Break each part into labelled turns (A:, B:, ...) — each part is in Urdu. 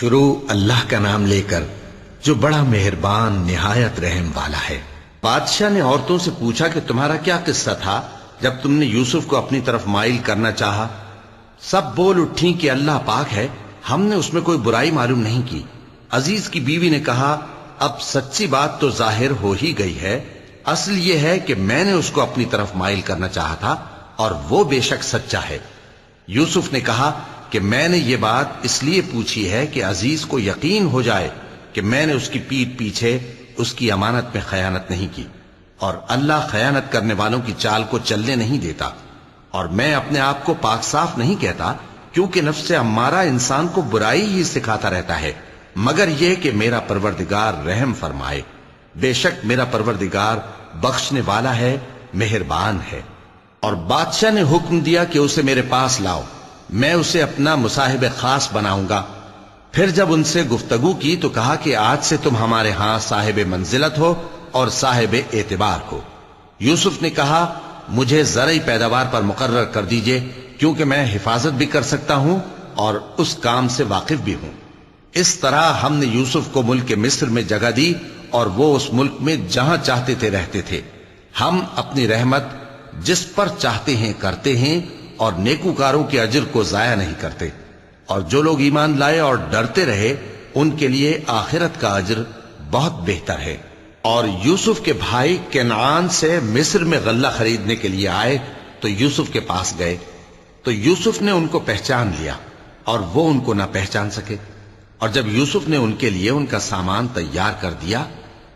A: شروع اللہ کا نام لے کر جو بڑا مہربان نہایت رحم والا ہے۔ بادشاہ نے عورتوں سے پوچھا کہ تمہارا کیا قصہ تھا جب تم نے یوسف کو اپنی طرف مائل کرنا چاہا؟ سب بول اٹھیں کہ اللہ پاک ہے، ہم نے اس میں کوئی برائی معلوم نہیں کی۔ عزیز کی بیوی نے کہا اب سچی بات تو ظاہر ہو ہی گئی ہے، اصل یہ ہے کہ میں نے اس کو اپنی طرف مائل کرنا چاہا تھا اور وہ بے شک سچا ہے۔ یوسف نے کہا کہ میں نے یہ بات اس لیے پوچھی ہے کہ عزیز کو یقین ہو جائے کہ میں نے اس کی پیٹھ پیچھے اس کی امانت میں خیانت نہیں کی، اور اللہ خیانت کرنے والوں کی چال کو چلنے نہیں دیتا۔ اور میں اپنے آپ کو پاک صاف نہیں کہتا، کیونکہ نفس امارہ انسان کو برائی ہی سکھاتا رہتا ہے، مگر یہ کہ میرا پروردگار رحم فرمائے۔ بے شک میرا پروردگار بخشنے والا ہے، مہربان ہے۔ اور بادشاہ نے حکم دیا کہ اسے میرے پاس لاؤ، میں اسے اپنا مصاحب خاص بناؤں گا۔ پھر جب ان سے گفتگو کی تو کہا کہ آج سے تم ہمارے ہاں صاحب منزلت ہو اور صاحب اعتبار ہو۔ یوسف نے کہا مجھے زرعی پیداوار پر مقرر کر دیجئے، کیونکہ میں حفاظت بھی کر سکتا ہوں اور اس کام سے واقف بھی ہوں۔ اس طرح ہم نے یوسف کو ملک مصر میں جگہ دی اور وہ اس ملک میں جہاں چاہتے تھے رہتے تھے۔ ہم اپنی رحمت جس پر چاہتے ہیں کرتے ہیں اور نیکوکاروں کے اجر کو ضائع نہیں کرتے۔ اور جو لوگ ایمان لائے اور ڈرتے رہے ان کے لیے آخرت کا اجر بہت بہتر ہے۔ اور یوسف کے بھائی کنعان سے مصر میں غلہ خریدنے کے لیے آئے تو یوسف کے پاس گئے، تو یوسف نے ان کو پہچان لیا اور وہ ان کو نہ پہچان سکے۔ اور جب یوسف نے ان کے لیے ان کا سامان تیار کر دیا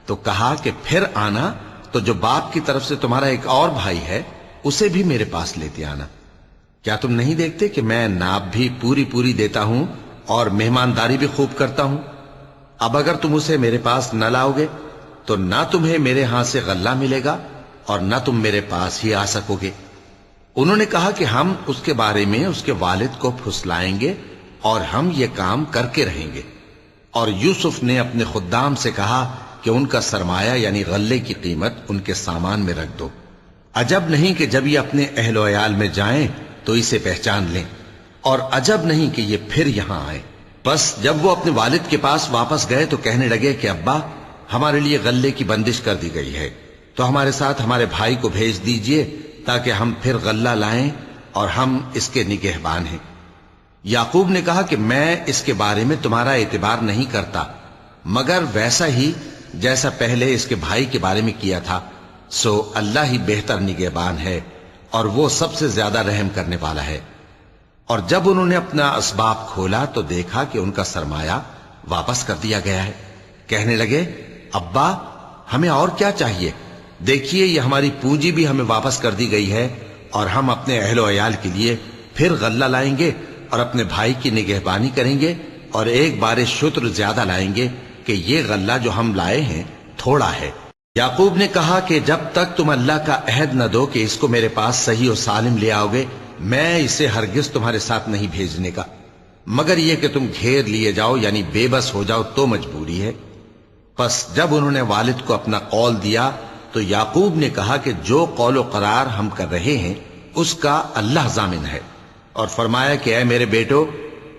A: تو کہا کہ پھر آنا تو جو باپ کی طرف سے تمہارا ایک اور بھائی ہے اسے بھی میرے پاس لیتے آنا۔ کیا تم نہیں دیکھتے کہ میں ناب بھی پوری پوری دیتا ہوں اور مہمانداری بھی خوب کرتا ہوں؟ اب اگر تم اسے میرے پاس نہ لاؤ گے تو نہ تمہیں میرے ہاں سے غلہ ملے گا اور نہ تم میرے پاس ہی آ سکو گے۔ انہوں نے کہا کہ ہم اس کے بارے میں اس کے والد کو پھسلائیں گے اور ہم یہ کام کر کے رہیں گے۔ اور یوسف نے اپنے خدام سے کہا کہ ان کا سرمایہ یعنی غلے کی قیمت ان کے سامان میں رکھ دو۔ عجب نہیں کہ جب یہ اپنے اہل و عیال میں جائیں تو اسے پہچان لیں، اور عجب نہیں کہ یہ پھر یہاں آئے۔ بس جب وہ اپنے والد کے پاس واپس گئے تو کہنے لگے کہ ابا ہمارے لیے غلے کی بندش کر دی گئی ہے، تو ہمارے ساتھ ہمارے بھائی کو بھیج دیجئے تاکہ ہم پھر غلہ لائیں اور ہم اس کے نگہبان ہیں۔ یعقوب نے کہا کہ میں اس کے بارے میں تمہارا اعتبار نہیں کرتا، مگر ویسا ہی جیسا پہلے اس کے بھائی کے بارے میں کیا تھا، سو اللہ ہی بہتر نگہبان ہے اور وہ سب سے زیادہ رحم کرنے والا ہے۔ اور جب انہوں نے اپنا اسباب کھولا تو دیکھا کہ ان کا سرمایہ واپس کر دیا گیا ہے۔ کہنے لگے ابا ہمیں اور کیا چاہیے؟ دیکھیے یہ ہماری پونجی بھی ہمیں واپس کر دی گئی ہے، اور ہم اپنے اہل و عیال کے لیے پھر غلہ لائیں گے اور اپنے بھائی کی نگہبانی کریں گے، اور ایک بار شتر زیادہ لائیں گے کہ یہ غلہ جو ہم لائے ہیں تھوڑا ہے۔ یعقوب نے کہا کہ جب تک تم اللہ کا عہد نہ دو کہ اس کو میرے پاس صحیح و سالم لے آؤ گے، میں اسے ہرگز تمہارے ساتھ نہیں بھیجنے کا، مگر یہ کہ تم گھیر لیے جاؤ یعنی بے بس ہو جاؤ تو مجبوری ہے۔ پس جب انہوں نے والد کو اپنا قول دیا تو یعقوب نے کہا کہ جو قول و قرار ہم کر رہے ہیں اس کا اللہ ضامن ہے، اور فرمایا کہ اے میرے بیٹو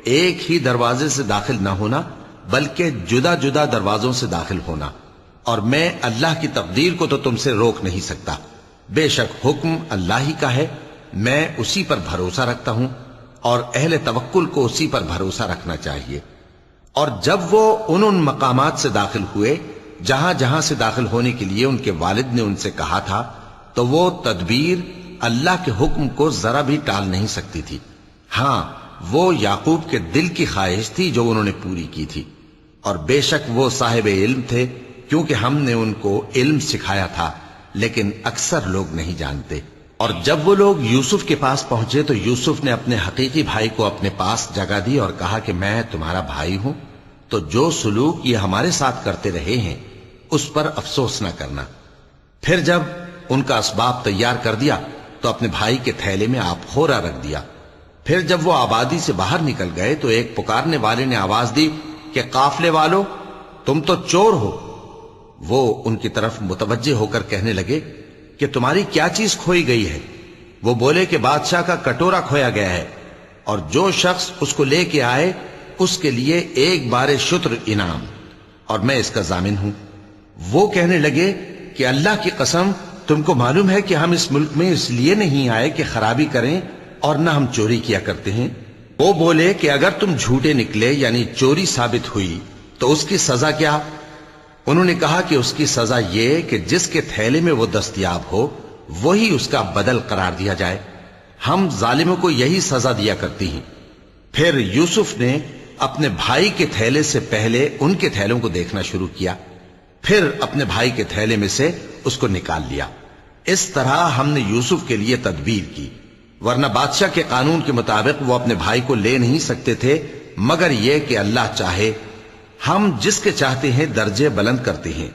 A: ایک ہی دروازے سے داخل نہ ہونا بلکہ جدا جدا دروازوں سے داخل ہونا، اور میں اللہ کی تقدیر کو تو تم سے روک نہیں سکتا۔ بے شک حکم اللہ ہی کا ہے، میں اسی پر بھروسہ رکھتا ہوں، اور اہل توکل کو اسی پر بھروسہ رکھنا چاہیے۔ اور جب وہ ان مقامات سے داخل ہوئے جہاں جہاں سے داخل ہونے کے لیے ان کے والد نے ان سے کہا تھا، تو وہ تدبیر اللہ کے حکم کو ذرا بھی ٹال نہیں سکتی تھی۔ ہاں وہ یعقوب کے دل کی خواہش تھی جو انہوں نے پوری کی تھی، اور بے شک وہ صاحب علم تھے، کیونکہ ہم نے ان کو علم سکھایا تھا، لیکن اکثر لوگ نہیں جانتے۔ اور جب وہ لوگ یوسف کے پاس پہنچے تو یوسف نے اپنے حقیقی بھائی کو اپنے پاس جگہ دی اور کہا کہ میں تمہارا بھائی ہوں، تو جو سلوک یہ ہمارے ساتھ کرتے رہے ہیں اس پر افسوس نہ کرنا۔ پھر جب ان کا اسباب تیار کر دیا تو اپنے بھائی کے تھیلے میں آپ خورا رکھ دیا۔ پھر جب وہ آبادی سے باہر نکل گئے تو ایک پکارنے والے نے آواز دی کہ قافلے والو تم تو چور ہو۔ وہ ان کی طرف متوجہ ہو کر کہنے لگے کہ تمہاری کیا چیز کھوئی گئی ہے؟ وہ بولے کہ بادشاہ کا کٹورا کھویا گیا ہے، اور جو شخص اس کو لے کے آئے اس کے لیے ایک بار شتر انعام، اور میں اس کا ضامن ہوں۔ وہ کہنے لگے کہ اللہ کی قسم، تم کو معلوم ہے کہ ہم اس ملک میں اس لیے نہیں آئے کہ خرابی کریں اور نہ ہم چوری کیا کرتے ہیں۔ وہ بولے کہ اگر تم جھوٹے نکلے یعنی چوری ثابت ہوئی تو اس کی سزا کیا؟ انہوں نے کہا کہ اس کی سزا یہ کہ جس کے تھیلے میں وہ دستیاب ہو وہی اس کا بدل قرار دیا جائے۔ ہم ظالموں کو یہی سزا دیا کرتی ہیں۔ پھر یوسف نے اپنے بھائی کے تھیلے سے پہلے ان کے تھیلوں کو دیکھنا شروع کیا، پھر اپنے بھائی کے تھیلے میں سے اس کو نکال لیا۔ اس طرح ہم نے یوسف کے لیے تدبیر کی، ورنہ بادشاہ کے قانون کے مطابق وہ اپنے بھائی کو لے نہیں سکتے تھے مگر یہ کہ اللہ چاہے۔ ہم جس کے چاہتے ہیں درجے بلند کرتے ہیں،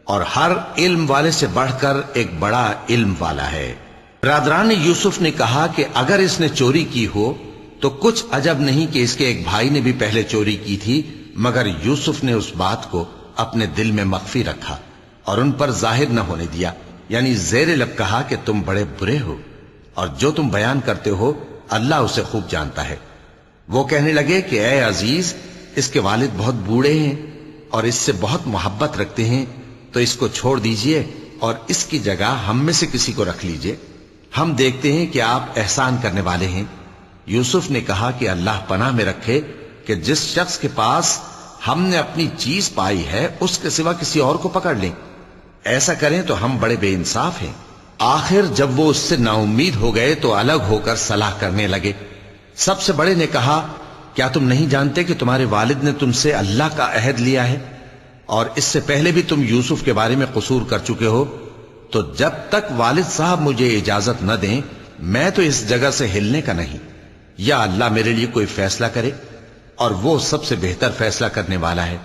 A: اور ہر علم والے سے بڑھ کر ایک بڑا علم والا ہے۔ برادران یوسف نے کہا کہ اگر اس نے چوری کی ہو تو کچھ عجب نہیں کہ اس کے ایک بھائی نے بھی پہلے چوری کی تھی، مگر یوسف نے اس بات کو اپنے دل میں مخفی رکھا اور ان پر ظاہر نہ ہونے دیا، یعنی زیر لب کہا کہ تم بڑے برے ہو، اور جو تم بیان کرتے ہو اللہ اسے خوب جانتا ہے۔ وہ کہنے لگے کہ اے عزیز، اس کے والد بہت بوڑھے ہیں اور اس سے بہت محبت رکھتے ہیں، تو اس کو چھوڑ دیجئے اور اس کی جگہ ہم میں سے کسی کو رکھ لیجئے، ہم دیکھتے ہیں کہ آپ احسان کرنے والے ہیں۔ یوسف نے کہا کہ اللہ پناہ میں رکھے کہ جس شخص کے پاس ہم نے اپنی چیز پائی ہے اس کے سوا کسی اور کو پکڑ لیں، ایسا کریں تو ہم بڑے بے انصاف ہیں۔ آخر جب وہ اس سے نا امید ہو گئے تو الگ ہو کر صلاح کرنے لگے۔ سب سے بڑے نے کہا، کیا تم نہیں جانتے کہ تمہارے والد نے تم سے اللہ کا عہد لیا ہے، اور اس سے پہلے بھی تم یوسف کے بارے میں قصور کر چکے ہو؟ تو جب تک والد صاحب مجھے اجازت نہ دیں میں تو اس جگہ سے ہلنے کا نہیں، یا اللہ میرے لیے کوئی فیصلہ کرے، اور وہ سب سے بہتر فیصلہ کرنے والا ہے۔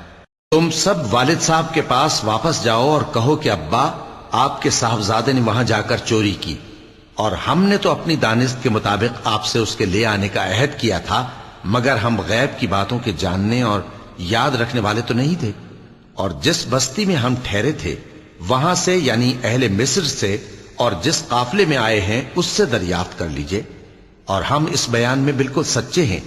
A: تم سب والد صاحب کے پاس واپس جاؤ اور کہو کہ ابا، آپ کے صاحبزادے نے وہاں جا کر چوری کی، اور ہم نے تو اپنی دانست کے مطابق آپ سے اس کے لے آنے کا عہد کیا تھا، مگر ہم غیب کی باتوں کے جاننے اور یاد رکھنے والے تو نہیں تھے، اور جس بستی میں ہم ٹھہرے تھے وہاں سے یعنی اہل مصر سے اور جس قافلے میں آئے ہیں اس سے دریافت کر لیجئے، اور ہم اس بیان میں بالکل سچے ہیں۔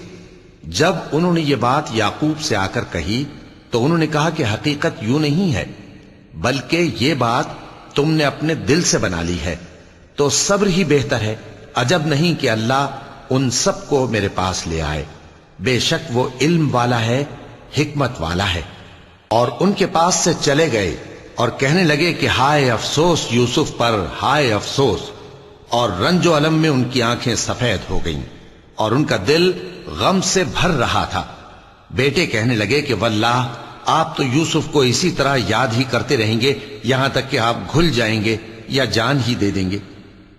A: جب انہوں نے یہ بات یعقوب سے آ کر کہی تو انہوں نے کہا کہ حقیقت یوں نہیں ہے، بلکہ یہ بات تم نے اپنے دل سے بنا لی ہے، تو صبر ہی بہتر ہے۔ عجب نہیں کہ اللہ ان سب کو میرے پاس لے آئے، بے شک وہ علم والا ہے، حکمت والا ہے۔ اور ان کے پاس سے چلے گئے اور کہنے لگے کہ ہائے افسوس یوسف پر، ہائے افسوس، اور رنج و الم میں ان کی آنکھیں سفید ہو گئیں اور ان کا دل غم سے بھر رہا تھا۔ بیٹے کہنے لگے کہ واللہ آپ تو یوسف کو اسی طرح یاد ہی کرتے رہیں گے یہاں تک کہ آپ گھل جائیں گے یا جان ہی دے دیں گے۔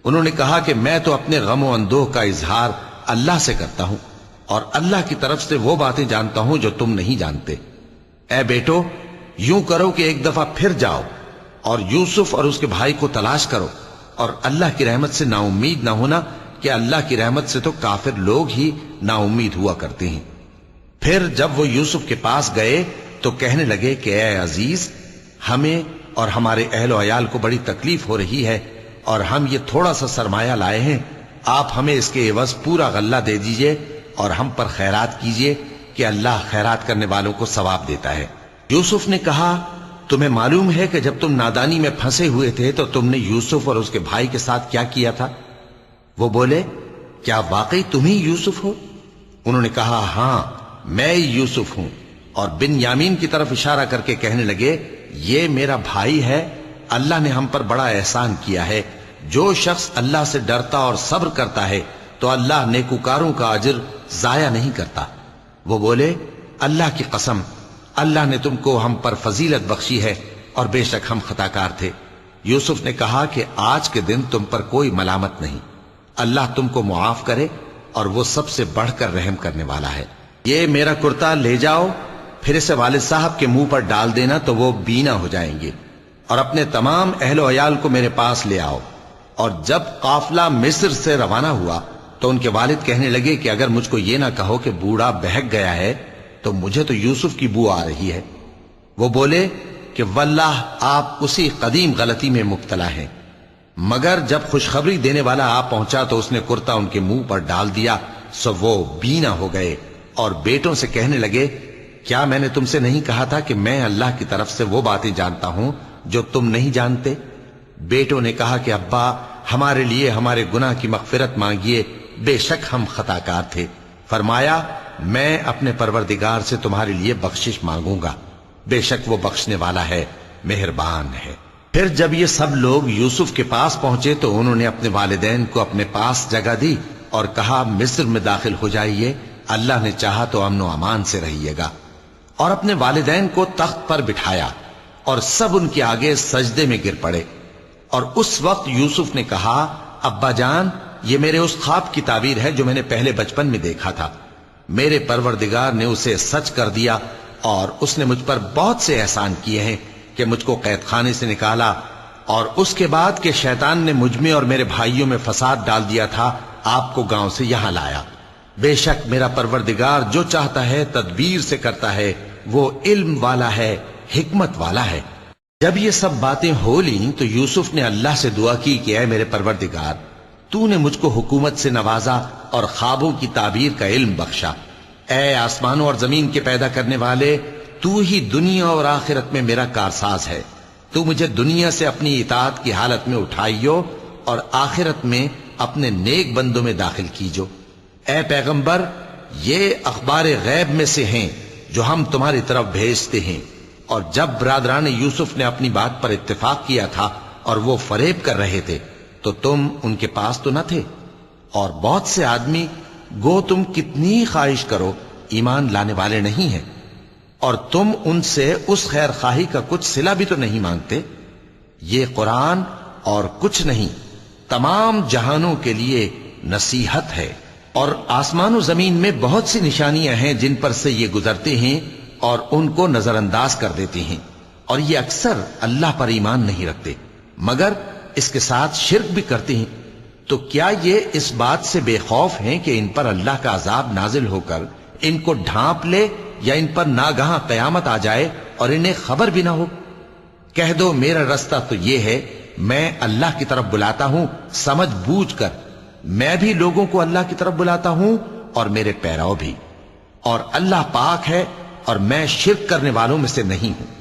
A: انہوں نے کہا کہ میں تو اپنے غم و اندوہ کا اظہار اللہ سے کرتا ہوں، اور اللہ کی طرف سے وہ باتیں جانتا ہوں جو تم نہیں جانتے۔ اے بیٹو، یوں کرو کہ ایک دفعہ پھر جاؤ اور یوسف اور اس کے بھائی کو تلاش کرو، اور اللہ کی رحمت سے نا امید نہ ہونا کہ اللہ کی رحمت سے تو کافر لوگ ہی نا امید ہوا کرتے ہیں۔ پھر جب وہ یوسف کے پاس گئے تو کہنے لگے کہ اے عزیز، ہمیں اور ہمارے اہل و عیال کو بڑی تکلیف ہو رہی ہے، اور ہم یہ تھوڑا سا سرمایہ لائے ہیں، آپ ہمیں اس کے عوض پورا غلہ دے دیجئے اور ہم پر خیرات کیجئے کہ اللہ خیرات کرنے والوں کو ثواب دیتا ہے۔ یوسف نے کہا، تمہیں معلوم ہے کہ جب تم نادانی میں پھنسے ہوئے تھے تو تم نے یوسف اور اس کے بھائی کے ساتھ کیا کیا تھا؟ وہ بولے، کیا واقعی تم ہی یوسف ہو؟ انہوں نے کہا، ہاں میں یوسف ہوں، اور بن یامین کی طرف اشارہ کر کے کہنے لگے، یہ میرا بھائی ہے، اللہ نے ہم پر بڑا احسان کیا ہے۔ جو شخص اللہ سے ڈرتا اور صبر کرتا ہے تو اللہ نیکوکاروں کا اجر ضائع نہیں کرتا۔ وہ بولے، اللہ کی قسم، اللہ نے تم کو ہم پر فضیلت بخشی ہے، اور بے شک ہم خطا کار تھے۔ یوسف نے کہا کہ آج کے دن تم پر کوئی ملامت نہیں، اللہ تم کو معاف کرے، اور وہ سب سے بڑھ کر رحم کرنے والا ہے۔ یہ میرا کرتا لے جاؤ، پھر اسے والد صاحب کے منہ پر ڈال دینا تو وہ بینا ہو جائیں گے، اور اپنے تمام اہل و عیال کو میرے پاس لے آؤ۔ اور جب قافلہ مصر سے روانہ ہوا تو ان کے والد کہنے لگے کہ اگر مجھ کو یہ نہ کہو کہ بوڑھا بہک گیا ہے تو مجھے تو یوسف کی بو آ رہی ہے۔ وہ بولے کہ واللہ آپ اسی قدیم غلطی میں مبتلا ہیں۔ مگر جب خوشخبری دینے والا آپ پہنچا تو اس نے کرتا ان کے منہ پر ڈال دیا، سو وہ بینا ہو گئے اور بیٹوں سے کہنے لگے کیا میں نے تم سے نہیں کہا تھا کہ میں اللہ کی طرف سے وہ باتیں جانتا ہوں جو تم نہیں جانتے؟ بیٹوں نے کہا کہ ابا ہمارے لیے ہمارے گناہ کی مغفرت مانگیے، بے شک ہم خطا کار تھے۔ فرمایا میں اپنے پروردگار سے تمہارے لیے بخشش مانگوں گا، بے شک وہ بخشنے والا ہے، مہربان ہے۔ پھر جب یہ سب لوگ یوسف کے پاس پہنچے تو انہوں نے اپنے والدین کو اپنے پاس جگہ دی اور کہا مصر میں داخل ہو جائیے، اللہ نے چاہا تو امن و امان سے رہیے گا۔ اور اپنے والدین کو تخت پر بٹھایا اور سب ان کے آگے سجدے میں گر پڑے۔ اور اس وقت یوسف نے کہا ابا جان، یہ میرے اس خواب کی تعبیر ہے جو میں نے پہلے بچپن میں دیکھا تھا، میرے پروردگار نے اسے سچ کر دیا اور اس نے مجھ پر بہت سے احسان کیے ہیں کہ مجھ کو قید خانے سے نکالا، اور اس کے بعد کہ شیطان نے مجھ میں اور میرے بھائیوں میں فساد ڈال دیا تھا آپ کو گاؤں سے یہاں لایا۔ بے شک میرا پروردگار جو چاہتا ہے تدبیر سے کرتا ہے، وہ علم والا ہے، حکمت والا ہے۔ جب یہ سب باتیں ہو لیں تو یوسف نے اللہ سے دعا کی کہ اے میرے پروردگار، تو نے مجھ کو حکومت سے نوازا اور خوابوں کی تعبیر کا علم بخشا۔ اے آسمانوں اور زمین کے پیدا کرنے والے، تو ہی دنیا اور آخرت میں میرا کارساز ہے، تو مجھے دنیا سے اپنی اطاعت کی حالت میں اٹھائیو اور آخرت میں اپنے نیک بندوں میں داخل کیجو۔ اے پیغمبر، یہ اخبار غیب میں سے ہیں جو ہم تمہاری طرف بھیجتے ہیں۔ اور جب برادران یوسف نے اپنی بات پر اتفاق کیا تھا اور وہ فریب کر رہے تھے تو تم ان کے پاس تو نہ تھے، اور بہت سے آدمی گو تم کتنی خواہش کرو ایمان لانے والے نہیں ہیں، اور تم ان سے اس خیر خواہی کا کچھ صلہ بھی تو نہیں مانگتے۔ یہ قرآن اور کچھ نہیں تمام جہانوں کے لیے نصیحت ہے، اور آسمان و زمین میں بہت سی نشانیاں ہیں جن پر سے یہ گزرتے ہیں اور ان کو نظر انداز کر دیتے ہیں، اور یہ اکثر اللہ پر ایمان نہیں رکھتے مگر اس کے ساتھ شرک بھی کرتے ہیں۔ تو کیا یہ اس بات سے بے خوف ہیں کہ ان پر اللہ کا عذاب نازل ہو کر ان کو ڈھانپ لے، یا ان پر ناگہاں قیامت آ جائے اور انہیں خبر بھی نہ ہو؟ کہہ دو میرا رستہ تو یہ ہے، میں اللہ کی طرف بلاتا ہوں سمجھ بوجھ کر، میں بھی لوگوں کو اللہ کی طرف بلاتا ہوں اور میرے پیرو بھی، اور اللہ پاک ہے اور میں شرک کرنے والوں میں سے نہیں ہوں۔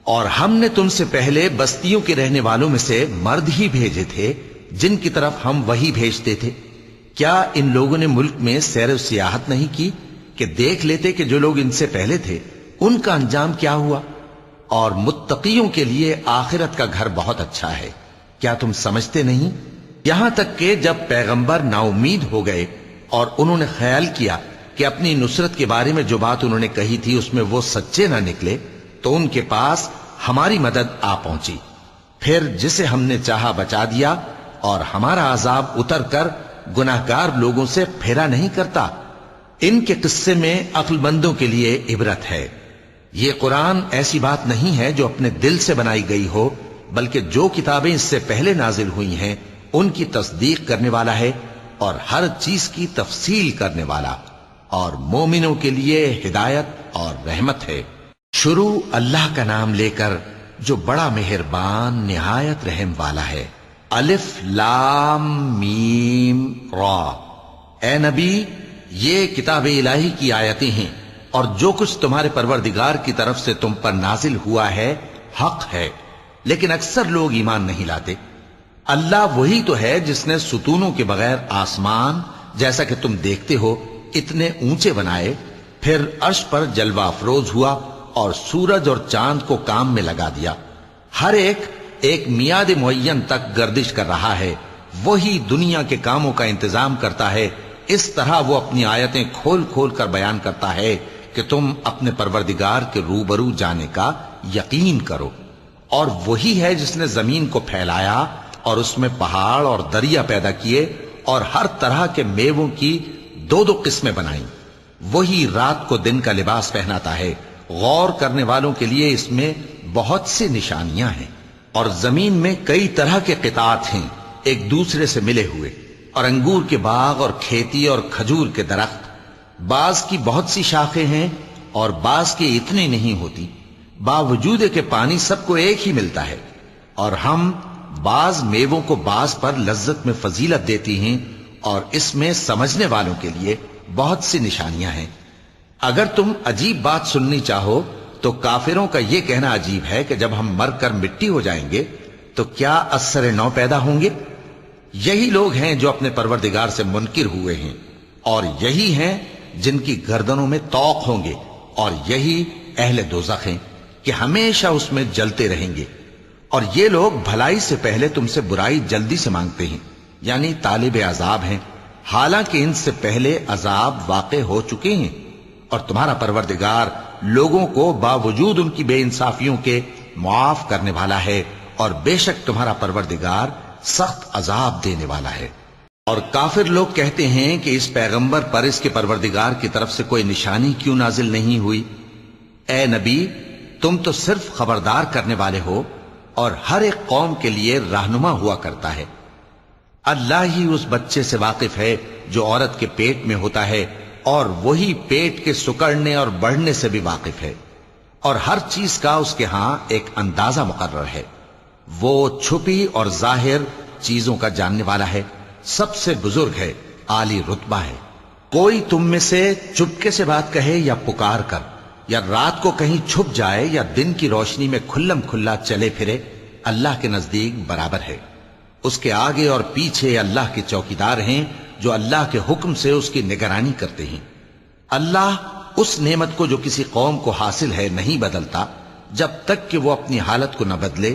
A: اور ہم نے تم سے پہلے بستیوں کے رہنے والوں میں سے مرد ہی بھیجے تھے جن کی طرف ہم وہی بھیجتے تھے۔ کیا ان لوگوں نے ملک میں سیر و سیاحت نہیں کی کہ دیکھ لیتے کہ جو لوگ ان سے پہلے تھے ان کا انجام کیا ہوا؟ اور متقیوں کے لیے آخرت کا گھر بہت اچھا ہے، کیا تم سمجھتے نہیں؟ یہاں تک کہ جب پیغمبر نا امید ہو گئے اور انہوں نے خیال کیا کہ اپنی نصرت کے بارے میں جو بات انہوں نے کہی تھی اس میں وہ سچے نہ نکلے، تو ان کے پاس ہماری مدد آ پہنچی، پھر جسے ہم نے چاہا بچا دیا، اور ہمارا عذاب اتر کر گناہگار لوگوں سے پھیرا نہیں کرتا۔ ان کے قصے میں عقل مندوں کے لیے عبرت ہے۔ یہ قرآن ایسی بات نہیں ہے جو اپنے دل سے بنائی گئی ہو، بلکہ جو کتابیں اس سے پہلے نازل ہوئی ہیں ان کی تصدیق کرنے والا ہے اور ہر چیز کی تفصیل کرنے والا، اور مومنوں کے لیے ہدایت اور رحمت ہے۔ شروع اللہ کا نام لے کر جو بڑا مہربان نہایت رحم والا ہے۔ الف لام میم را۔ اے نبی، یہ کتاب الہی کی آیتیں ہیں، اور جو کچھ تمہارے پروردگار کی طرف سے تم پر نازل ہوا ہے حق ہے، لیکن اکثر لوگ ایمان نہیں لاتے۔ اللہ وہی تو ہے جس نے ستونوں کے بغیر آسمان جیسا کہ تم دیکھتے ہو اتنے اونچے بنائے، پھر عرش پر جلوہ افروز ہوا اور سورج اور چاند کو کام میں لگا دیا، ہر ایک میعاد معین تک گردش کر رہا ہے۔ وہی دنیا کے کاموں کا انتظام کرتا ہے، اس طرح وہ اپنی آیتیں کھول کھول کر بیان کرتا ہے کہ تم اپنے پروردگار کے روبرو جانے کا یقین کرو۔ اور وہی ہے جس نے زمین کو پھیلایا اور اس میں پہاڑ اور دریا پیدا کیے اور ہر طرح کے میووں کی دو دو قسمیں بنائیں۔ وہی رات کو دن کا لباس پہناتا ہے، غور کرنے والوں کے لیے اس میں بہت سی نشانیاں ہیں۔ اور زمین میں کئی طرح کے قطعات ہیں ایک دوسرے سے ملے ہوئے، اور انگور کے باغ اور کھیتی اور کھجور کے درخت، بعض کی بہت سی شاخیں ہیں اور بعض کی اتنی نہیں ہوتی، باوجود کہ پانی سب کو ایک ہی ملتا ہے۔ اور ہم بعض میووں کو بعض پر لذت میں فضیلت دیتی ہیں، اور اس میں سمجھنے والوں کے لیے بہت سی نشانیاں ہیں۔ اگر تم عجیب بات سننی چاہو تو کافروں کا یہ کہنا عجیب ہے کہ جب ہم مر کر مٹی ہو جائیں گے تو کیا اثر نو پیدا ہوں گے؟ یہی لوگ ہیں جو اپنے پروردگار سے منکر ہوئے ہیں، اور یہی ہیں جن کی گردنوں میں طوق ہوں گے، اور یہی اہل دوزخ ہیں کہ ہمیشہ اس میں جلتے رہیں گے۔ اور یہ لوگ بھلائی سے پہلے تم سے برائی جلدی سے مانگتے ہیں، یعنی طالب عذاب ہیں، حالانکہ ان سے پہلے عذاب واقع ہو چکے ہیں، اور تمہارا پروردگار لوگوں کو باوجود ان کی بے انصافیوں کے معاف کرنے والا ہے، اور بے شک تمہارا پروردگار سخت عذاب دینے والا ہے۔ اور کافر لوگ کہتے ہیں کہ اس پیغمبر پر اس کے پروردگار کی طرف سے کوئی نشانی کیوں نازل نہیں ہوئی؟ اے نبی، تم تو صرف خبردار کرنے والے ہو، اور ہر ایک قوم کے لیے رہنما ہوا کرتا ہے۔ اللہ ہی اس بچے سے واقف ہے جو عورت کے پیٹ میں ہوتا ہے، اور وہی پیٹ کے سکڑنے اور بڑھنے سے بھی واقف ہے، اور ہر چیز کا اس کے ہاں ایک اندازہ مقرر ہے۔ وہ چھپی اور ظاہر چیزوں کا جاننے والا ہے، سب سے بزرگ ہے، عالی رتبہ ہے۔ کوئی تم میں سے چپکے سے بات کہے یا پکار کر، یا رات کو کہیں چھپ جائے یا دن کی روشنی میں کھلم کھلا چلے پھرے، اللہ کے نزدیک برابر ہے۔ اس کے آگے اور پیچھے اللہ کے چوکیدار ہیں جو اللہ کے حکم سے اس کی نگرانی کرتے ہیں۔ اللہ اس نعمت کو جو کسی قوم کو حاصل ہے نہیں بدلتا جب تک کہ وہ اپنی حالت کو نہ بدلے،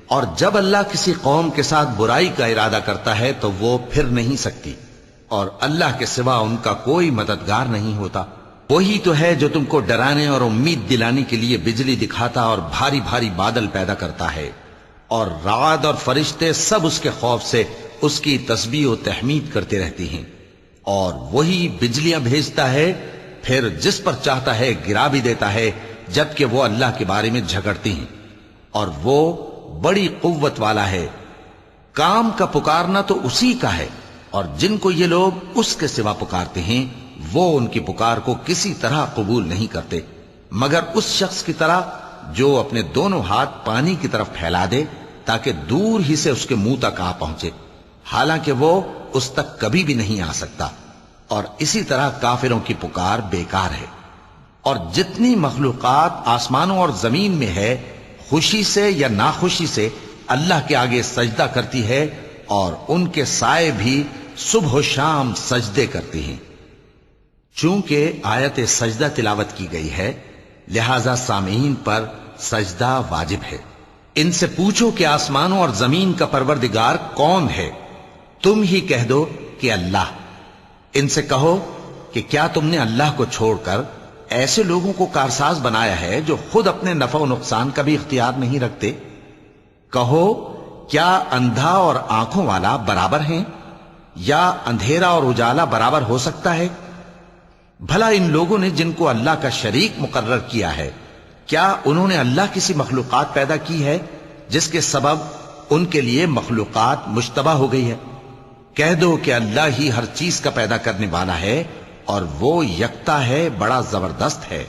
A: اور جب اللہ کسی قوم کے ساتھ برائی کا ارادہ کرتا ہے تو وہ پھر نہیں سکتی، اور اللہ کے سوا ان کا کوئی مددگار نہیں ہوتا۔ وہی تو ہے جو تم کو ڈرانے اور امید دلانے کے لیے بجلی دکھاتا اور بھاری بھاری بادل پیدا کرتا ہے، اور رعد اور فرشتے سب اس کے خوف سے اس کی تسبیح و تحمید کرتے رہتی ہیں۔ اور وہی بجلیاں بھیجتا ہے، پھر جس پر چاہتا ہے گرا بھی دیتا ہے، جبکہ وہ اللہ کے بارے میں جھگڑتی ہیں، اور وہ بڑی قوت والا ہے۔ کام کا پکارنا تو اسی کا ہے، اور جن کو یہ لوگ اس کے سوا پکارتے ہیں وہ ان کی پکار کو کسی طرح قبول نہیں کرتے، مگر اس شخص کی طرح جو اپنے دونوں ہاتھ پانی کی طرف پھیلا دے تاکہ دور ہی سے اس کے منہ تک آ پہنچے، حالانکہ وہ اس تک کبھی بھی نہیں آ سکتا۔ اور اسی طرح کافروں کی پکار بیکار ہے۔ اور جتنی مخلوقات آسمانوں اور زمین میں ہے، خوشی سے یا ناخوشی سے اللہ کے آگے سجدہ کرتی ہے، اور ان کے سائے بھی صبح و شام سجدے کرتی ہیں۔ چونکہ آیت سجدہ تلاوت کی گئی ہے، لہذا سامعین پر سجدہ واجب ہے۔ ان سے پوچھو کہ آسمانوں اور زمین کا پروردگار کون ہے؟ تم ہی کہہ دو کہ اللہ۔ ان سے کہو کہ کیا تم نے اللہ کو چھوڑ کر ایسے لوگوں کو کارساز بنایا ہے جو خود اپنے نفع و نقصان کا بھی اختیار نہیں رکھتے؟ کہو کیا اندھا اور آنکھوں والا برابر ہیں، یا اندھیرا اور اجالا برابر ہو سکتا ہے؟ بھلا ان لوگوں نے جن کو اللہ کا شریک مقرر کیا ہے، کیا انہوں نے اللہ کسی مخلوقات پیدا کی ہے جس کے سبب ان کے لیے مخلوقات مشتبہ ہو گئی ہے؟ کہہ دو کہ اللہ ہی ہر چیز کا پیدا کرنے والا ہے، اور وہ یکتا ہے، بڑا زبردست ہے۔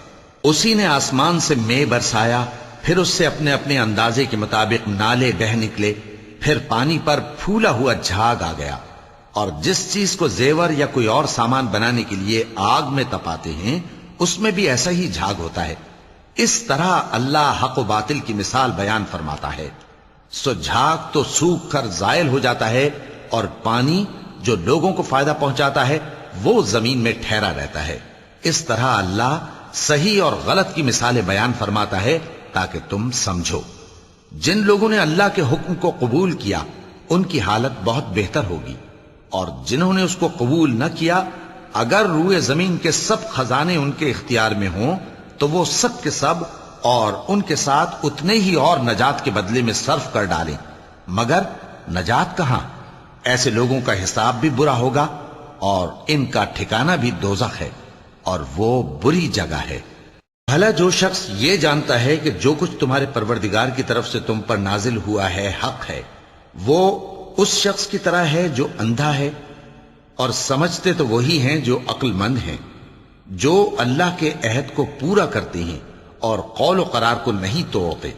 A: اسی نے آسمان سے مے برسایا، پھر اس سے اپنے اپنے اندازے کے مطابق نالے بہ نکلے، پھر پانی پر پھولا ہوا جھاگ آ گیا۔ اور جس چیز کو زیور یا کوئی اور سامان بنانے کے لیے آگ میں تپاتے ہیں، اس میں بھی ایسا ہی جھاگ ہوتا ہے۔ اس طرح اللہ حق و باطل کی مثال بیان فرماتا ہے۔ سو جھاگ تو سوکھ کر زائل ہو جاتا ہے، اور پانی جو لوگوں کو فائدہ پہنچاتا ہے وہ زمین میں ٹھہرا رہتا ہے۔ اس طرح اللہ صحیح اور غلط کی مثالیں بیان فرماتا ہے تاکہ تم سمجھو۔ جن لوگوں نے اللہ کے حکم کو قبول کیا ان کی حالت بہت بہتر ہوگی، اور جنہوں نے اس کو قبول نہ کیا، اگر روئے زمین کے سب خزانے ان کے اختیار میں ہوں تو وہ سب کے سب اور ان کے ساتھ اتنے ہی اور نجات کے بدلے میں صرف کر ڈالیں، مگر نجات کہاں؟ ایسے لوگوں کا حساب بھی برا ہوگا، اور ان کا ٹھکانہ بھی دوزخ ہے، اور وہ بری جگہ ہے۔ بھلا جو شخص یہ جانتا ہے کہ جو کچھ تمہارے پروردگار کی طرف سے تم پر نازل ہوا ہے حق ہے، وہ اس شخص کی طرح ہے جو اندھا ہے؟ اور سمجھتے تو وہی ہیں جو عقل مند ہیں، جو اللہ کے عہد کو پورا کرتے ہیں اور قول و قرار کو نہیں توڑتے،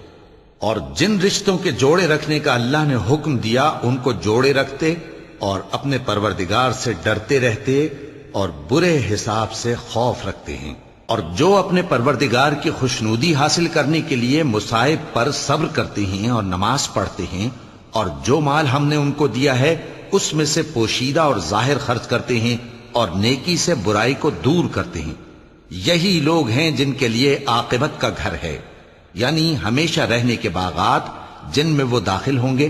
A: اور جن رشتوں کے جوڑے رکھنے کا اللہ نے حکم دیا ان کو جوڑے رکھتے، اور اپنے پروردگار سے ڈرتے رہتے اور برے حساب سے خوف رکھتے ہیں۔ اور جو اپنے پروردگار کی خوشنودی حاصل کرنے کے لیے مصائب پر صبر کرتے ہیں اور نماز پڑھتے ہیں، اور جو مال ہم نے ان کو دیا ہے اس میں سے پوشیدہ اور ظاہر خرچ کرتے ہیں اور نیکی سے برائی کو دور کرتے ہیں، یہی لوگ ہیں جن کے لیے عاقبت کا گھر ہے، یعنی ہمیشہ رہنے کے باغات جن میں وہ داخل ہوں گے،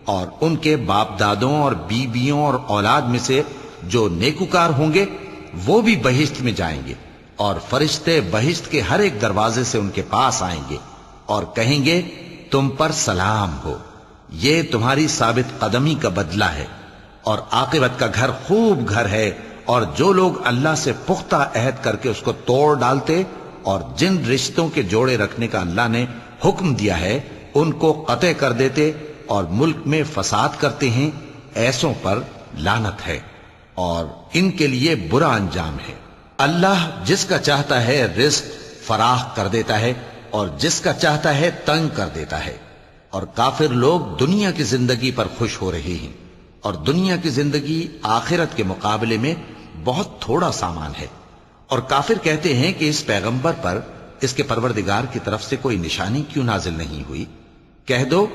A: اور ان کے باپ دادوں اور بیویوں اور اولاد میں سے جو نیکوکار ہوں گے وہ بھی بہشت میں جائیں گے، اور فرشتے بہشت کے ہر ایک دروازے سے ان کے پاس آئیں گے اور کہیں گے تم پر سلام ہو، یہ تمہاری ثابت قدمی کا بدلہ ہے، اور عاقبت کا گھر خوب گھر ہے۔ اور جو لوگ اللہ سے پختہ عہد کر کے اس کو توڑ ڈالتے اور جن رشتوں کے جوڑے رکھنے کا اللہ نے حکم دیا ہے ان کو قطع کر دیتے اور ملک میں فساد کرتے ہیں، ایسوں پر لعنت ہے اور ان کے لیے برا انجام ہے۔ اللہ جس کا چاہتا ہے رزق فراخ کر دیتا ہے اور جس کا چاہتا ہے تنگ کر دیتا ہے، اور کافر لوگ دنیا کی زندگی پر خوش ہو رہے ہیں، اور دنیا کی زندگی آخرت کے مقابلے میں بہت تھوڑا سامان ہے۔ اور کافر کہتے ہیں کہ اس پیغمبر پر اس کے پروردگار کی طرف سے کوئی نشانی کیوں نازل نہیں ہوئی؟ کہہ دو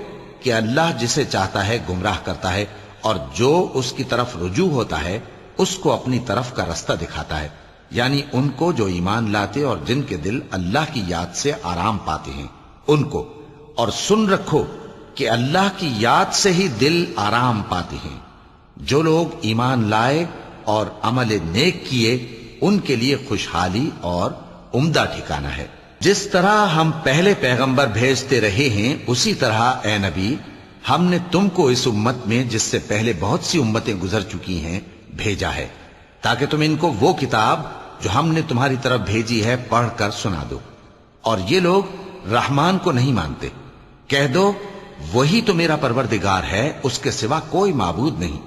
A: کہ اللہ جسے چاہتا ہے گمراہ کرتا ہے، اور جو اس کی طرف رجوع ہوتا ہے اس کو اپنی طرف کا رستہ دکھاتا ہے، یعنی ان کو جو ایمان لاتے اور جن کے دل اللہ کی یاد سے آرام پاتے ہیں ان کو۔ اور سن رکھو کہ اللہ کی یاد سے ہی دل آرام پاتے ہیں۔ جو لوگ ایمان لائے اور عمل نیک کیے ان کے لیے خوشحالی اور عمدہ ٹھکانہ ہے۔ جس طرح ہم پہلے پیغمبر بھیجتے رہے ہیں اسی طرح اے نبی ہم نے تم کو اس امت میں جس سے پہلے بہت سی امتیں گزر چکی ہیں بھیجا ہے، تاکہ تم ان کو وہ کتاب جو ہم نے تمہاری طرف بھیجی ہے پڑھ کر سنا دو۔ اور یہ لوگ رحمان کو نہیں مانتے۔ کہہ دو وہی تو میرا پروردگار ہے، اس کے سوا کوئی معبود نہیں،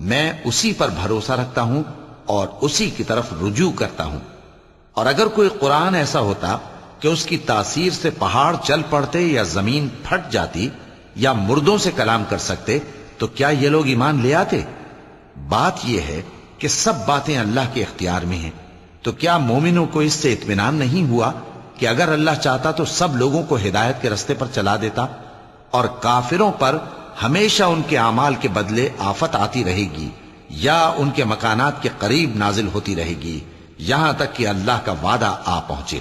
A: میں اسی پر بھروسہ رکھتا ہوں اور اسی کی طرف رجوع کرتا ہوں۔ اور اگر کوئی قرآن ایسا ہوتا کہ اس کی تاثیر سے پہاڑ چل پڑتے یا زمین پھٹ جاتی یا مردوں سے کلام کر سکتے تو کیا یہ لوگ ایمان لے آتے؟ بات یہ ہے کہ سب باتیں اللہ کے اختیار میں ہیں، تو کیا مومنوں کو اس سے اطمینان نہیں ہوا کہ اگر اللہ چاہتا تو سب لوگوں کو ہدایت کے رستے پر چلا دیتا؟ اور کافروں پر ہمیشہ ان کے اعمال کے بدلے آفت آتی رہے گی یا ان کے مکانات کے قریب نازل ہوتی رہے گی یہاں تک کہ اللہ کا وعدہ آ پہنچے۔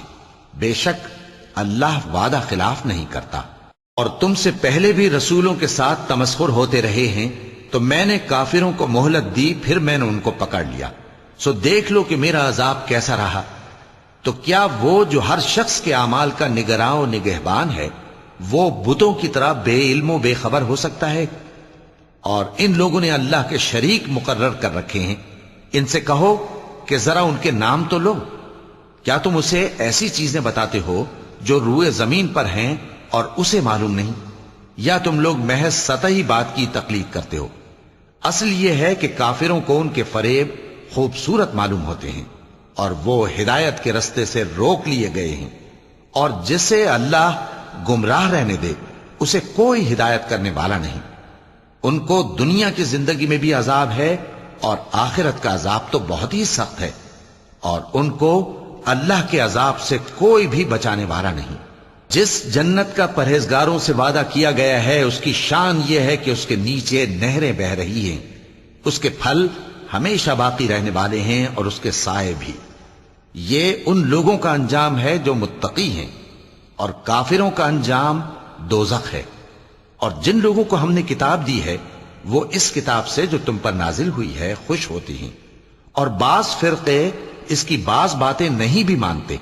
A: بے شک اللہ وعدہ خلاف نہیں کرتا۔ اور تم سے پہلے بھی رسولوں کے ساتھ تمسخر ہوتے رہے ہیں، تو میں نے کافروں کو مہلت دی، پھر میں نے ان کو پکڑ لیا، سو دیکھ لو کہ میرا عذاب کیسا رہا۔ تو کیا وہ جو ہر شخص کے اعمال کا نگراں و نگہبان ہے وہ بتوں کی طرح بے علم و بے خبر ہو سکتا ہے؟ اور ان لوگوں نے اللہ کے شریک مقرر کر رکھے ہیں، ان سے کہو کہ ذرا ان کے نام تو لو۔ کیا تم اسے ایسی چیزیں بتاتے ہو جو روئے زمین پر ہیں اور اسے معلوم نہیں، یا تم لوگ محض سطحی بات کی تقلید کرتے ہو؟ اصل یہ ہے کہ کافروں کو ان کے فریب خوبصورت معلوم ہوتے ہیں اور وہ ہدایت کے رستے سے روک لیے گئے ہیں، اور جسے اللہ گمراہ رہنے دے اسے کوئی ہدایت کرنے والا نہیں۔ ان کو دنیا کی زندگی میں بھی عذاب ہے اور آخرت کا عذاب تو بہت ہی سخت ہے، اور ان کو اللہ کے عذاب سے کوئی بھی بچانے والا نہیں۔ جس جنت کا پرہیزگاروں سے وعدہ کیا گیا ہے اس کی شان یہ ہے کہ اس کے نیچے نہریں بہ رہی ہیں، اس کے پھل ہمیشہ باقی رہنے والے ہیں اور اس کے سائے بھی۔ یہ ان لوگوں کا انجام ہے جو متقی ہیں، اور کافروں کا انجام دوزخ ہے۔ اور جن لوگوں کو ہم نے کتاب دی ہے وہ اس کتاب سے جو تم پر نازل ہوئی ہے خوش ہوتی ہیں، اور بعض فرقے اس کی بعض باتیں نہیں بھی مانتے۔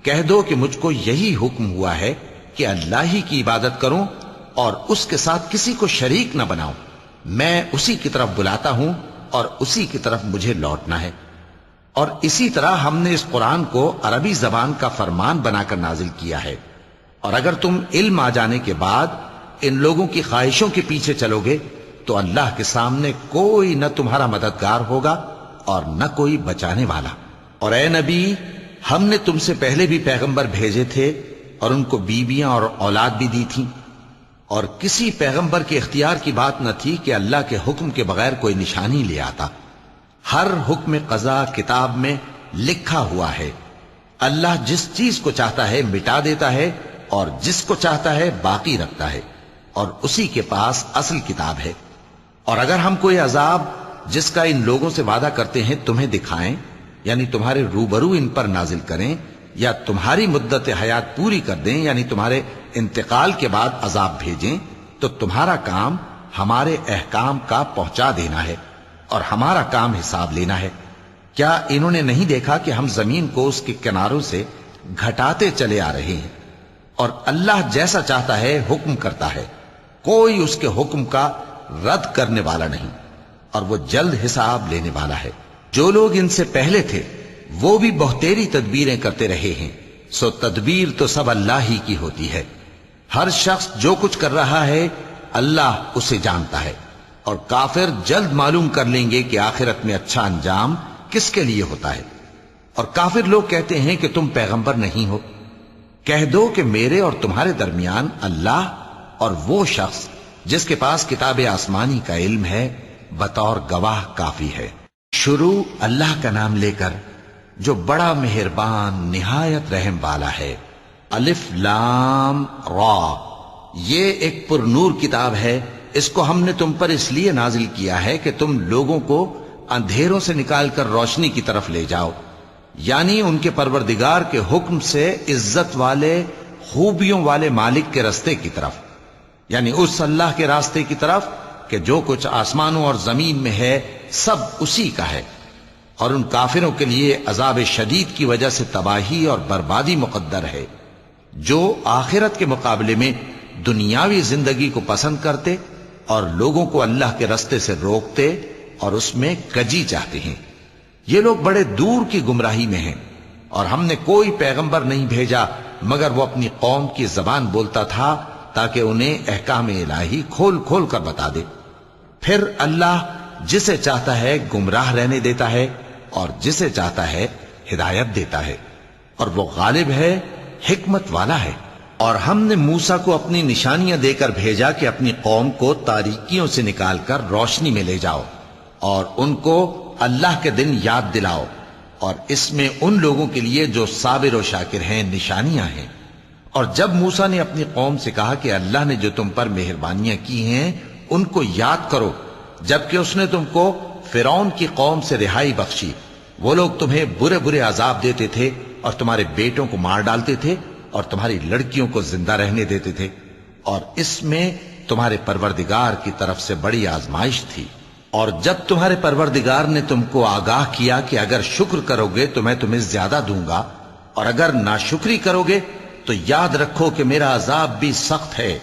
A: کہہ دو کہ مجھ کو یہی حکم ہوا ہے کہ اللہ ہی کی عبادت کروں اور اس کے ساتھ کسی کو شریک نہ بناؤں، میں اسی کی طرف بلاتا ہوں اور اسی کی طرف مجھے لوٹنا ہے۔ اور اسی طرح ہم نے اس قرآن کو عربی زبان کا فرمان بنا کر نازل کیا ہے، اور اگر تم علم آ جانے کے بعد ان لوگوں کی خواہشوں کے پیچھے چلو گے تو اللہ کے سامنے کوئی نہ تمہارا مددگار ہوگا اور نہ کوئی بچانے والا۔ اور اے نبی ہم نے تم سے پہلے بھی پیغمبر بھیجے تھے اور ان کو بیویاں اور اولاد بھی دی تھیں، اور کسی پیغمبر کے اختیار کی بات نہ تھی کہ اللہ کے حکم کے بغیر کوئی نشانی لے آتا۔ ہر حکم قضا کتاب میں لکھا ہوا ہے، اللہ جس چیز کو چاہتا ہے مٹا دیتا ہے اور جس کو چاہتا ہے باقی رکھتا ہے، اور اسی کے پاس اصل کتاب ہے۔ اور اگر ہم کوئی عذاب جس کا ان لوگوں سے وعدہ کرتے ہیں تمہیں دکھائیں، یعنی تمہارے روبرو ان پر نازل کریں، یا تمہاری مدت حیات پوری کر دیں، یعنی تمہارے انتقال کے بعد عذاب بھیجیں، تو تمہارا کام ہمارے احکام کا پہنچا دینا ہے اور ہمارا کام حساب لینا ہے۔ کیا انہوں نے نہیں دیکھا کہ ہم زمین کو اس کے کناروں سے گھٹاتے چلے آ رہے ہیں؟ اور اللہ جیسا چاہتا ہے حکم کرتا ہے، کوئی اس کے حکم کا رد کرنے والا نہیں، اور وہ جلد حساب لینے والا ہے۔ جو لوگ ان سے پہلے تھے وہ بھی بہتیری تدبیریں کرتے رہے ہیں، سو تدبیر تو سب اللہ ہی کی ہوتی ہے۔ ہر شخص جو کچھ کر رہا ہے اللہ اسے جانتا ہے، اور کافر جلد معلوم کر لیں گے کہ آخرت میں اچھا انجام کس کے لیے ہوتا ہے۔ اور کافر لوگ کہتے ہیں کہ تم پیغمبر نہیں ہو، کہہ دو کہ میرے اور تمہارے درمیان اللہ اور وہ شخص جس کے پاس کتاب آسمانی کا علم ہے بطور گواہ کافی ہے۔ شروع اللہ کا نام لے کر جو بڑا مہربان نہایت رحم والا ہے۔ الف لام را، یہ ایک پر نور کتاب ہے، اس کو ہم نے تم پر اس لیے نازل کیا ہے کہ تم لوگوں کو اندھیروں سے نکال کر روشنی کی طرف لے جاؤ، یعنی ان کے پروردگار کے حکم سے عزت والے خوبیوں والے مالک کے راستے کی طرف، یعنی اس اللہ کے راستے کی طرف کہ جو کچھ آسمانوں اور زمین میں ہے سب اسی کا ہے۔ اور ان کافروں کے لیے عذاب شدید کی وجہ سے تباہی اور بربادی مقدر ہے، جو آخرت کے مقابلے میں دنیاوی زندگی کو پسند کرتے اور لوگوں کو اللہ کے راستے سے روکتے اور اس میں کجی چاہتے ہیں۔ یہ لوگ بڑے دور کی گمراہی میں ہیں، اور ہم نے کوئی پیغمبر نہیں بھیجا مگر وہ اپنی قوم کی زبان بولتا تھا تاکہ انہیں احکام الہی کھول کھول کر بتا دے۔ پھر اللہ جسے چاہتا ہے گمراہ رہنے دیتا ہے اور جسے چاہتا ہے ہدایت دیتا ہے، اور وہ غالب ہے، حکمت والا ہے۔ اور ہم نے موسیٰ کو اپنی نشانیاں دے کر بھیجا کہ اپنی قوم کو تاریکیوں سے نکال کر روشنی میں لے جاؤ، اور ان کو اللہ کے دن یاد دلاؤ، اور اس میں ان لوگوں کے لیے جو صابر و شاکر ہیں نشانیاں ہیں۔ اور جب موسیٰ نے اپنی قوم سے کہا کہ اللہ نے جو تم پر مہربانیاں کی ہیں ان کو یاد کرو، جبکہ اس نے تم کو فرعون کی قوم سے رہائی بخشی، وہ لوگ تمہیں برے برے عذاب دیتے تھے اور تمہارے بیٹوں کو مار ڈالتے تھے اور تمہاری لڑکیوں کو زندہ رہنے دیتے تھے، اور اس میں تمہارے پروردگار کی طرف سے بڑی آزمائش تھی۔ اور جب تمہارے پروردگار نے تم کو آگاہ کیا کہ اگر شکر کرو گے تو میں تمہیں زیادہ دوں گا، اور اگر ناشکری کرو گے تو یاد رکھو کہ میرا عذاب بھی سخت ہے۔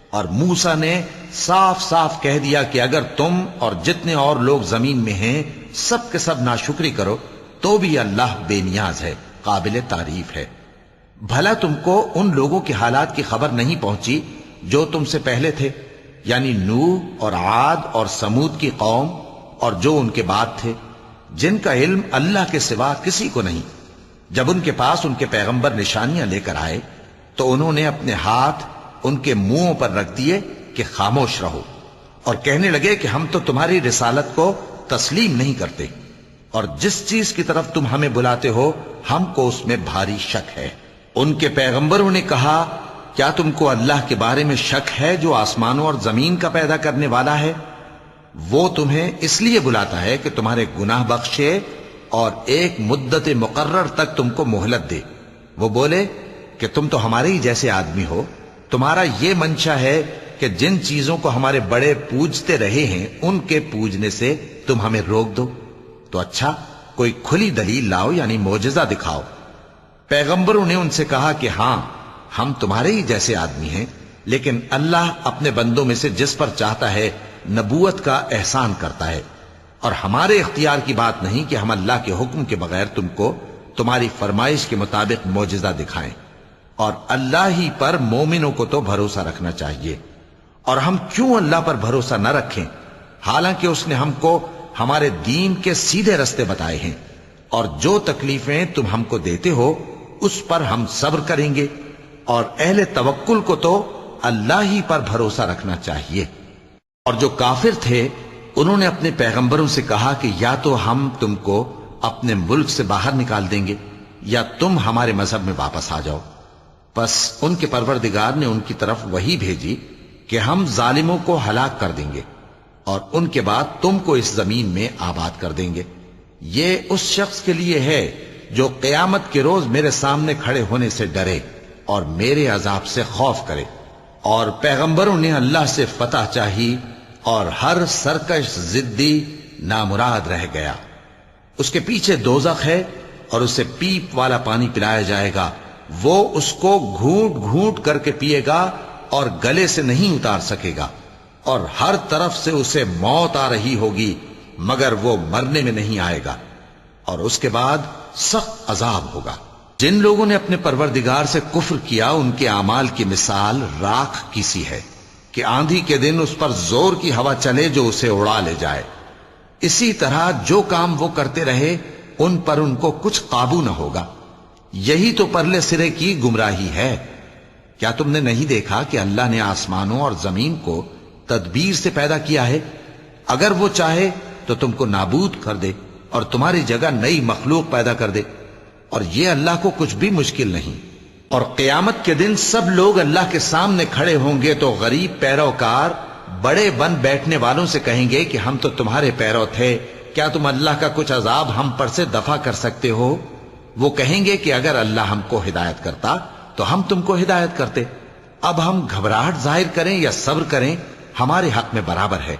A: اور موسیٰ نے صاف صاف کہہ دیا کہ اگر تم اور جتنے اور لوگ زمین میں ہیں سب کے سب ناشکری کرو تو بھی اللہ بے نیاز ہے، قابل تعریف ہے۔ بھلا تم کو ان لوگوں کے حالات کی خبر نہیں پہنچی جو تم سے پہلے تھے، یعنی نوح اور عاد اور سمود کی قوم اور جو ان کے بعد تھے، جن کا علم اللہ کے سوا کسی کو نہیں۔ جب ان کے پاس ان کے پیغمبر نشانیاں لے کر آئے تو انہوں نے اپنے ہاتھ ان کے منہوں پر رکھ دیے کہ خاموش رہو، اور کہنے لگے کہ ہم تو تمہاری رسالت کو تسلیم نہیں کرتے، اور جس چیز کی طرف تم ہمیں بلاتے ہو ہم کو اس میں بھاری شک ہے۔ ان کے پیغمبروں نے کہا کیا تم کو اللہ کے بارے میں شک ہے جو آسمانوں اور زمین کا پیدا کرنے والا ہے؟ وہ تمہیں اس لیے بلاتا ہے کہ تمہارے گناہ بخشے اور ایک مدت مقرر تک تم کو مہلت دے۔ وہ بولے کہ تم تو ہمارے ہی جیسے آدمی ہو، تمہارا یہ منشا ہے کہ جن چیزوں کو ہمارے بڑے پوجتے رہے ہیں ان کے پوجنے سے تم ہمیں روک دو، تو اچھا کوئی کھلی دلیل لاؤ، یعنی معجزہ دکھاؤ۔ پیغمبروں نے ان سے کہا کہ ہاں ہم تمہارے ہی جیسے آدمی ہیں، لیکن اللہ اپنے بندوں میں سے جس پر چاہتا ہے نبوت کا احسان کرتا ہے، اور ہمارے اختیار کی بات نہیں کہ ہم اللہ کے حکم کے بغیر تم کو تمہاری فرمائش کے مطابق معجزہ دکھائیں۔ اور اللہ ہی پر مومنوں کو تو بھروسہ رکھنا چاہیے، اور ہم کیوں اللہ پر بھروسہ نہ رکھیں حالانکہ اس نے ہم کو ہمارے دین کے سیدھے رستے بتائے ہیں، اور جو تکلیفیں تم ہم کو دیتے ہو اس پر ہم صبر کریں گے، اور اہل توکل کو تو اللہ ہی پر بھروسہ رکھنا چاہیے۔ اور جو کافر تھے انہوں نے اپنے پیغمبروں سے کہا کہ یا تو ہم تم کو اپنے ملک سے باہر نکال دیں گے یا تم ہمارے مذہب میں واپس آ جاؤ۔ پس ان کے پروردگار نے ان کی طرف وحی بھیجی کہ ہم ظالموں کو ہلاک کر دیں گے اور ان کے بعد تم کو اس زمین میں آباد کر دیں گے۔ یہ اس شخص کے لیے ہے جو قیامت کے روز میرے سامنے کھڑے ہونے سے ڈرے اور میرے عذاب سے خوف کرے۔ اور پیغمبروں نے اللہ سے فتح چاہی اور ہر سرکش ضدی نامراد رہ گیا۔ اس کے پیچھے دوزخ ہے اور اسے پیپ والا پانی پلایا جائے گا، وہ اس کو گھونٹ گھونٹ کر کے پیے گا اور گلے سے نہیں اتار سکے گا، اور ہر طرف سے اسے موت آ رہی ہوگی مگر وہ مرنے میں نہیں آئے گا، اور اس کے بعد سخت عذاب ہوگا۔ جن لوگوں نے اپنے پروردگار سے کفر کیا ان کے اعمال کی مثال راکھ کی سی ہے کہ آندھی کے دن اس پر زور کی ہوا چلے جو اسے اڑا لے جائے۔ اسی طرح جو کام وہ کرتے رہے ان پر ان کو کچھ قابو نہ ہوگا۔ یہی تو پرلے سرے کی گمراہی ہے۔ کیا تم نے نہیں دیکھا کہ اللہ نے آسمانوں اور زمین کو تدبیر سے پیدا کیا ہے؟ اگر وہ چاہے تو تم کو نابود کر دے اور تمہاری جگہ نئی مخلوق پیدا کر دے، اور یہ اللہ کو کچھ بھی مشکل نہیں۔ اور قیامت کے دن سب لوگ اللہ کے سامنے کھڑے ہوں گے تو غریب پیروکار بڑے بن بیٹھنے والوں سے کہیں گے کہ ہم تو تمہارے پیرو تھے، کیا تم اللہ کا کچھ عذاب ہم پر سے دفع کر سکتے ہو؟ وہ کہیں گے کہ اگر اللہ ہم کو ہدایت کرتا تو ہم تم کو ہدایت کرتے۔ اب ہم گھبراہٹ ظاہر کریں یا صبر کریں ہمارے حق میں برابر ہے،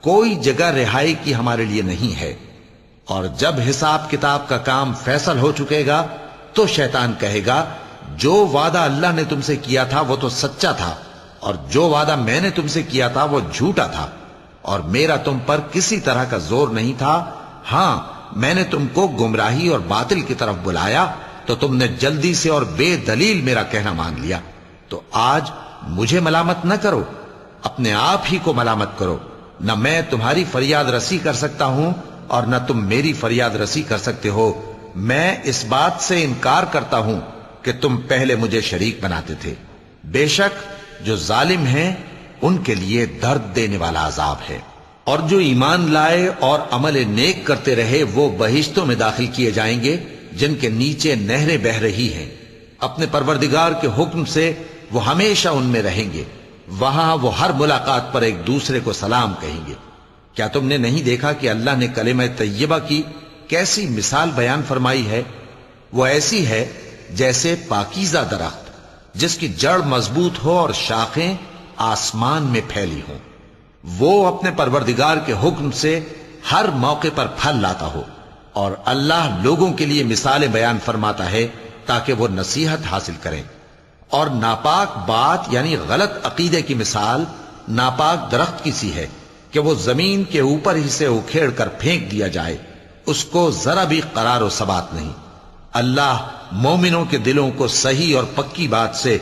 A: کوئی جگہ رہائی کی ہمارے لیے نہیں ہے۔ اور جب حساب کتاب کا کام فیصل ہو چکے گا تو شیطان کہے گا جو وعدہ اللہ نے تم سے کیا تھا وہ تو سچا تھا، اور جو وعدہ میں نے تم سے کیا تھا وہ جھوٹا تھا، اور میرا تم پر کسی طرح کا زور نہیں تھا۔ ہاں، میں نے تم کو گمراہی اور باطل کی طرف بلایا تو تم نے جلدی سے اور بے دلیل میرا کہنا مان لیا۔ تو آج مجھے ملامت نہ کرو، اپنے آپ ہی کو ملامت کرو۔ نہ میں تمہاری فریاد رسی کر سکتا ہوں اور نہ تم میری فریاد رسی کر سکتے ہو۔ میں اس بات سے انکار کرتا ہوں کہ تم پہلے مجھے شریک بناتے تھے۔ بے شک جو ظالم ہیں ان کے لیے درد دینے والا عذاب ہے۔ اور جو ایمان لائے اور عمل نیک کرتے رہے وہ بہشتوں میں داخل کیے جائیں گے جن کے نیچے نہریں بہہ رہی ہیں۔ اپنے پروردگار کے حکم سے وہ ہمیشہ ان میں رہیں گے، وہاں وہ ہر ملاقات پر ایک دوسرے کو سلام کہیں گے۔ کیا تم نے نہیں دیکھا کہ اللہ نے کلمہ طیبہ کی کیسی مثال بیان فرمائی ہے؟ وہ ایسی ہے جیسے پاکیزہ درخت جس کی جڑ مضبوط ہو اور شاخیں آسمان میں پھیلی ہوں۔ وہ اپنے پروردگار کے حکم سے ہر موقع پر پھل لاتا ہو، اور اللہ لوگوں کے لیے مثالیں بیان فرماتا ہے تاکہ وہ نصیحت حاصل کریں۔ اور ناپاک بات یعنی غلط عقیدے کی مثال ناپاک درخت کی سی ہے کہ وہ زمین کے اوپر ہی سے اکھیڑ کر پھینک دیا جائے، اس کو ذرا بھی قرار و ثبات نہیں۔ اللہ مومنوں کے دلوں کو صحیح اور پکی بات سے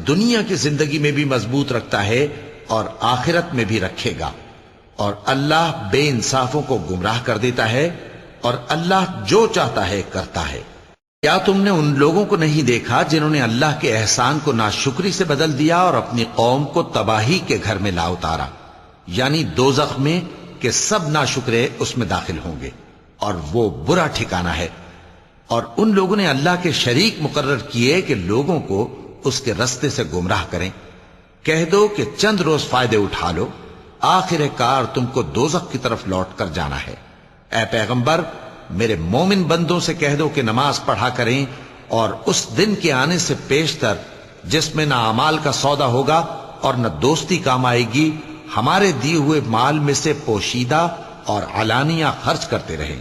A: دنیا کی زندگی میں بھی مضبوط رکھتا ہے اور آخرت میں بھی رکھے گا۔ اور اللہ بے انصافوں کو گمراہ کر دیتا ہے، اور اللہ جو چاہتا ہے کرتا ہے۔ کیا تم نے ان لوگوں کو نہیں دیکھا جنہوں نے اللہ کے احسان کو ناشکری سے بدل دیا اور اپنی قوم کو تباہی کے گھر میں لا اتارا، یعنی دوزخ میں، کہ سب ناشکرے اس میں داخل ہوں گے اور وہ برا ٹھکانہ ہے۔ اور ان لوگوں نے اللہ کے شریک مقرر کیے کہ لوگوں کو اس کے رستے سے گمراہ کریں۔ کہہ دو کہ چند روز فائدے اٹھا لو، آخر کار تم کو دوزخ کی طرف لوٹ کر جانا ہے۔ اے پیغمبر، میرے مومن بندوں سے کہہ دو کہ نماز پڑھا کریں، اور اس دن کے آنے سے پیشتر جس میں نہ اعمال کا سودا ہوگا اور نہ دوستی کام آئے گی، ہمارے دیے ہوئے مال میں سے پوشیدہ اور علانیہ خرچ کرتے رہیں۔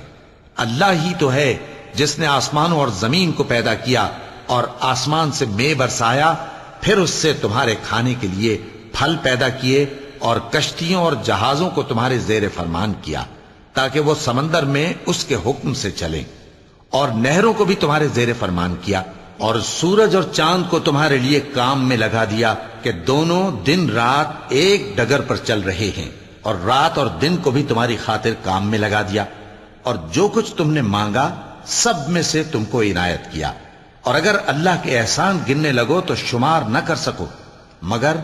A: اللہ ہی تو ہے جس نے آسمانوں اور زمین کو پیدا کیا اور آسمان سے مے برسایا، پھر اس سے تمہارے کھانے کے لیے پھل پیدا کیے اور کشتیوں اور جہازوں کو تمہارے زیر فرمان کیا تاکہ وہ سمندر میں اس کے حکم سے چلیں، اور نہروں کو بھی تمہارے زیر فرمان کیا، اور سورج اور چاند کو تمہارے لیے کام میں لگا دیا کہ دونوں دن رات ایک ڈگر پر چل رہے ہیں، اور رات اور دن کو بھی تمہاری خاطر کام میں لگا دیا، اور جو کچھ تم نے مانگا سب میں سے تم کو عنایت کیا۔ اور اگر اللہ کے احسان گننے لگو تو شمار نہ کر سکو، مگر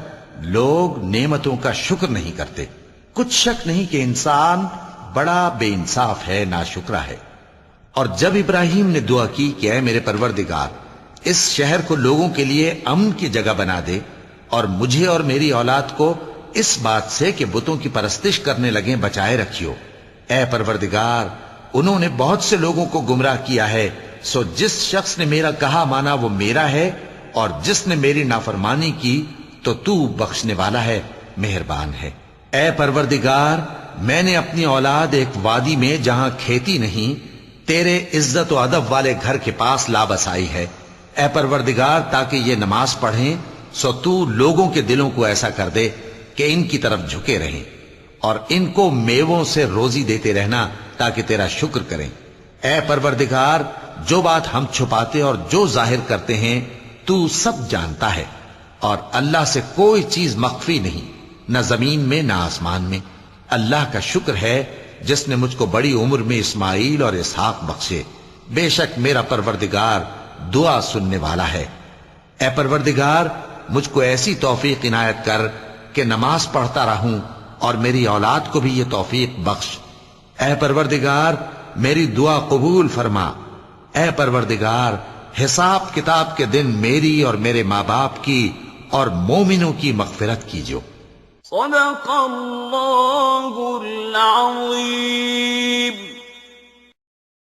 A: لوگ نعمتوں کا شکر نہیں کرتے۔ کچھ شک نہیں کہ انسان بڑا بے انصاف ہے، ناشکرا ہے۔ اور جب ابراہیم نے دعا کی کہ اے میرے پروردگار اس شہر کو لوگوں کے لیے امن کی جگہ بنا دے اور مجھے اور میری اولاد کو اس بات سے کہ بتوں کی پرستش کرنے لگیں بچائے رکھیو۔ اے پروردگار انہوں نے بہت سے لوگوں کو گمراہ کیا ہے، سو جس شخص نے میرا کہا مانا وہ میرا ہے، اور جس نے میری نافرمانی کی تو تو بخشنے والا ہے، مہربان ہے۔ اے پروردگار میں نے اپنی اولاد ایک وادی میں جہاں کھیتی نہیں تیرے عزت و ادب والے گھر کے پاس لا بسائی ہے۔ اے پروردگار تاکہ یہ نماز پڑھیں سو تو لوگوں کے دلوں کو ایسا کر دے کہ ان کی طرف جھکے رہیں، اور ان کو میووں سے روزی دیتے رہنا تاکہ تیرا شکر کریں۔ اے پروردگار جو بات ہم چھپاتے اور جو ظاہر کرتے ہیں تو سب جانتا ہے، اور اللہ سے کوئی چیز مخفی نہیں، نہ زمین میں نہ آسمان میں۔ اللہ کا شکر ہے جس نے مجھ کو بڑی عمر میں اسماعیل اور اسحاق بخشے، بے شک میرا پروردگار دعا سننے والا ہے۔ اے پروردگار مجھ کو ایسی توفیق عنایت کر کہ نماز پڑھتا رہوں اور میری اولاد کو بھی یہ توفیق بخش۔ اے پروردگار میری دعا قبول فرما۔ اے پروردگار حساب کتاب کے دن میری اور میرے ماں باپ کی اور مومنوں کی مغفرت کیجو۔
B: صدق اللہ العظیم۔